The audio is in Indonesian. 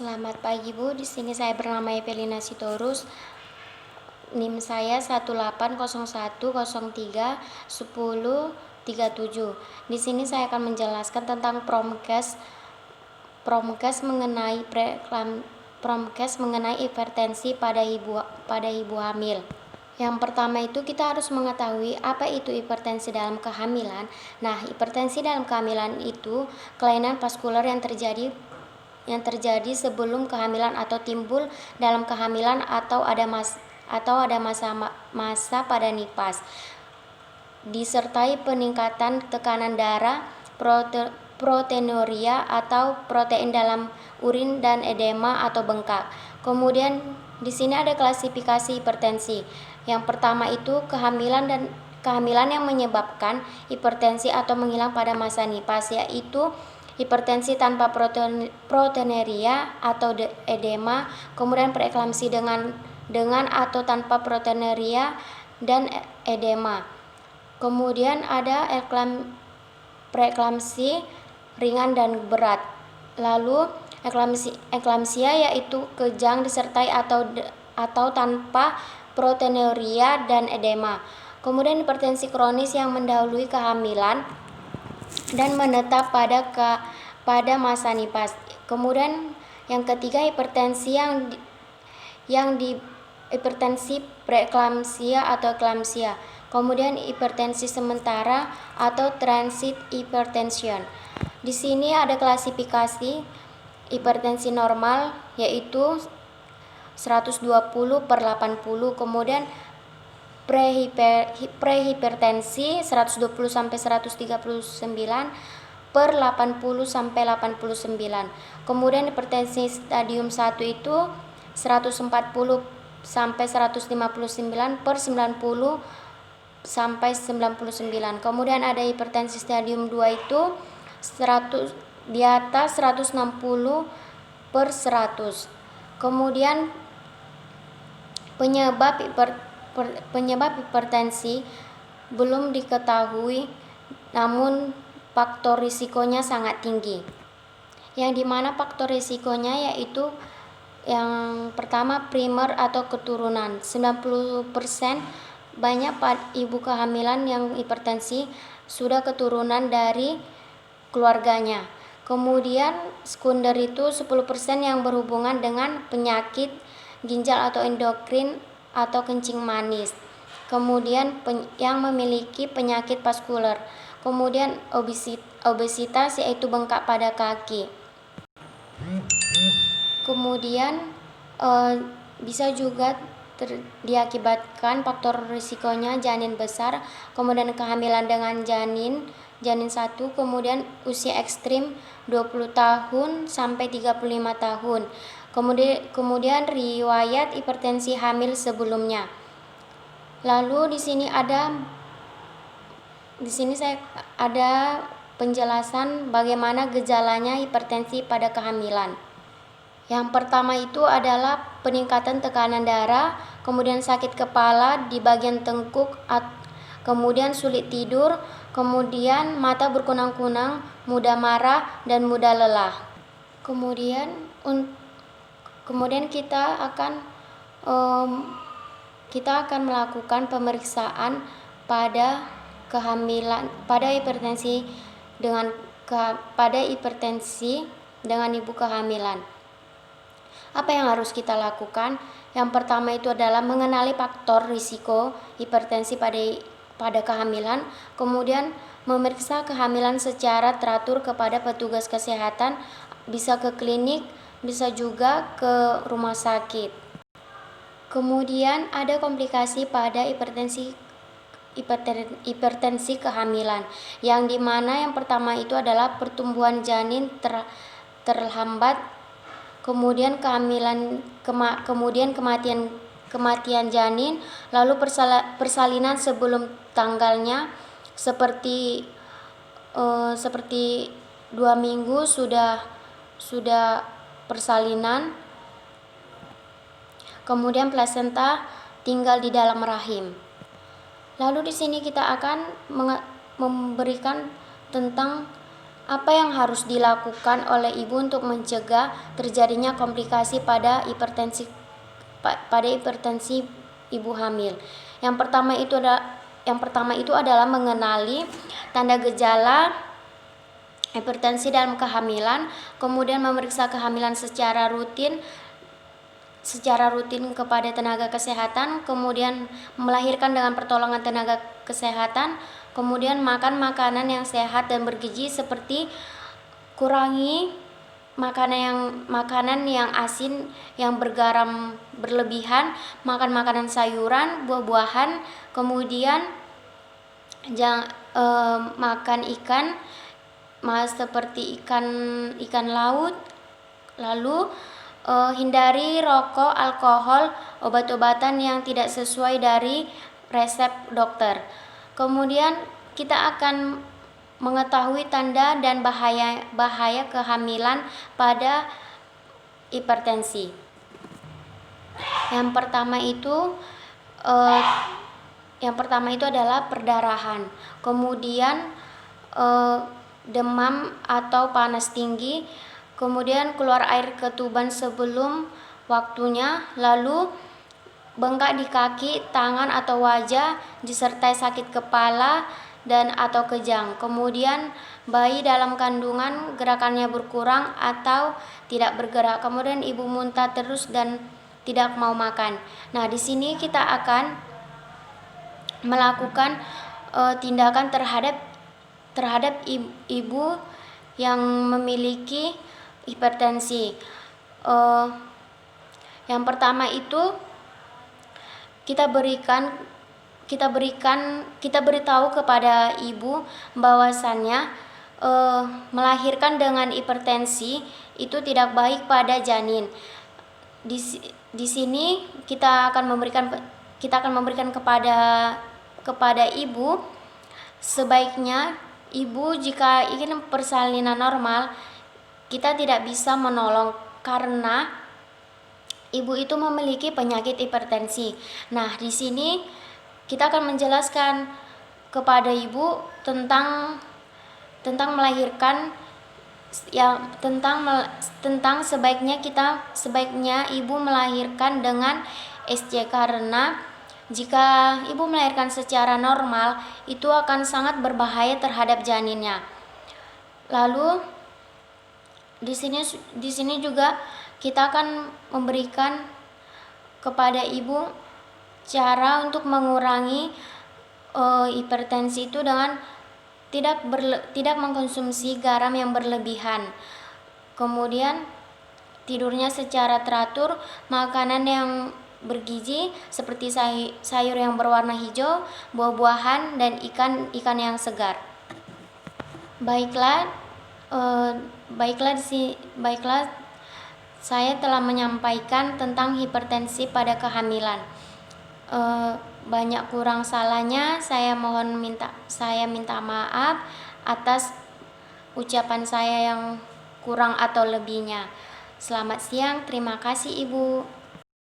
Selamat pagi Bu, di sini saya bernama Evelina Sitorus. NIM saya 1801031037. Di sini saya akan menjelaskan tentang Promkes mengenai hipertensi pada ibu hamil. Yang pertama itu kita harus mengetahui apa itu hipertensi dalam kehamilan. Nah, hipertensi dalam kehamilan itu kelainan vaskular yang terjadi sebelum kehamilan atau timbul dalam kehamilan atau ada masa pada nifas, disertai peningkatan tekanan darah, proteinuria atau protein dalam urin dan edema atau bengkak. Kemudian di sini ada klasifikasi hipertensi. Yang pertama itu kehamilan yang menyebabkan hipertensi atau menghilang pada masa nifas, yaitu hipertensi tanpa proteinuria atau edema, kemudian preeklamsi dengan atau tanpa proteinuria dan edema. Kemudian ada preeklamsi ringan dan berat. Lalu eklamsia yaitu kejang disertai atau tanpa proteinuria dan edema. Kemudian hipertensi kronis yang mendahului kehamilan dan menetap pada masa nifas. Kemudian yang ketiga hipertensi hipertensi preeklamsia atau eklamsia. Kemudian hipertensi sementara atau transit hypertension. Di sini ada klasifikasi hipertensi normal yaitu 120/80, kemudian prehipertensi 120 sampai 139/80 sampai 89. Kemudian hipertensi stadium 1 itu 140 sampai 159/90 sampai 99. Kemudian ada hipertensi stadium 2 itu di atas 160/100. Kemudian penyebab hipertensi belum diketahui, namun faktor risikonya sangat tinggi. Yang dimana faktor risikonya yaitu yang pertama primer atau keturunan. 90% banyak ibu kehamilan yang hipertensi sudah keturunan dari keluarganya. Kemudian sekunder itu 10% yang berhubungan dengan penyakit ginjal atau endokrin atau kencing manis. Kemudian yang memiliki penyakit vaskular. Kemudian obesitas yaitu bengkak pada kaki. Kemudian bisa juga diakibatkan faktor risikonya janin besar, kemudian kehamilan dengan janin 1, kemudian usia ekstrim 20 tahun sampai 35 tahun. Kemudian riwayat hipertensi hamil sebelumnya. Lalu di sini saya ada penjelasan bagaimana gejalanya hipertensi pada kehamilan. Yang pertama itu adalah peningkatan tekanan darah, kemudian sakit kepala di bagian tengkuk, kemudian sulit tidur, kemudian mata berkunang-kunang, mudah marah dan mudah lelah. Kemudian kita akan melakukan pemeriksaan pada hipertensi dengan ibu kehamilan. Apa yang harus kita lakukan? Yang pertama itu adalah mengenali faktor risiko hipertensi pada kehamilan, kemudian memeriksa kehamilan secara teratur kepada petugas kesehatan, bisa ke klinik, bisa juga ke rumah sakit. Kemudian ada komplikasi pada hipertensi kehamilan, yang dimana yang pertama itu adalah pertumbuhan janin terhambat, kemudian kematian janin, lalu persalinan sebelum tanggalnya seperti 2 minggu sudah persalinan, kemudian plasenta tinggal di dalam rahim. Lalu di sini kita akan memberikan tentang Apa yang harus dilakukan oleh ibu untuk mencegah terjadinya komplikasi pada hipertensi ibu hamil? Yang pertama itu adalah mengenali tanda gejala hipertensi dalam kehamilan, kemudian memeriksa kehamilan secara rutin kepada tenaga kesehatan, kemudian melahirkan dengan pertolongan tenaga kesehatan, kemudian makan makanan yang sehat dan bergizi seperti kurangi makanan yang asin, yang bergaram berlebihan, makan makanan sayuran, buah-buahan, kemudian makan ikan seperti ikan laut, lalu hindari rokok, alkohol, obat-obatan yang tidak sesuai dari resep dokter. Kemudian kita akan mengetahui tanda dan bahaya kehamilan pada hipertensi. Yang pertama itu adalah perdarahan, kemudian demam atau panas tinggi, kemudian keluar air ketuban sebelum waktunya, lalu bengkak di kaki, tangan atau wajah disertai sakit kepala dan atau kejang. Kemudian bayi dalam kandungan gerakannya berkurang atau tidak bergerak. Kemudian ibu muntah terus dan tidak mau makan. Nah, di sini kita akan melakukan tindakan terhadap ibu yang memiliki hipertensi. Yang pertama itu kita beritahu kepada ibu bahwasannya melahirkan dengan hipertensi itu tidak baik pada janin. Di sini kita akan memberikan kepada ibu, sebaiknya ibu jika ingin persalinan normal, kita tidak bisa menolong karena ibu itu memiliki penyakit hipertensi. Nah, di sini kita akan menjelaskan kepada ibu tentang melahirkan, tentang sebaiknya ibu melahirkan dengan SC, karena jika ibu melahirkan secara normal itu akan sangat berbahaya terhadap janinnya. Lalu di sini juga kita akan memberikan kepada ibu cara untuk mengurangi hipertensi itu dengan tidak mengkonsumsi garam yang berlebihan. Kemudian tidurnya secara teratur, makanan yang bergizi seperti sayur yang berwarna hijau, buah-buahan, dan ikan yang segar. Baiklah, saya telah menyampaikan tentang hipertensi pada kehamilan. Banyak kurang salahnya, saya minta maaf atas ucapan saya yang kurang atau lebihnya. Selamat siang, terima kasih Ibu.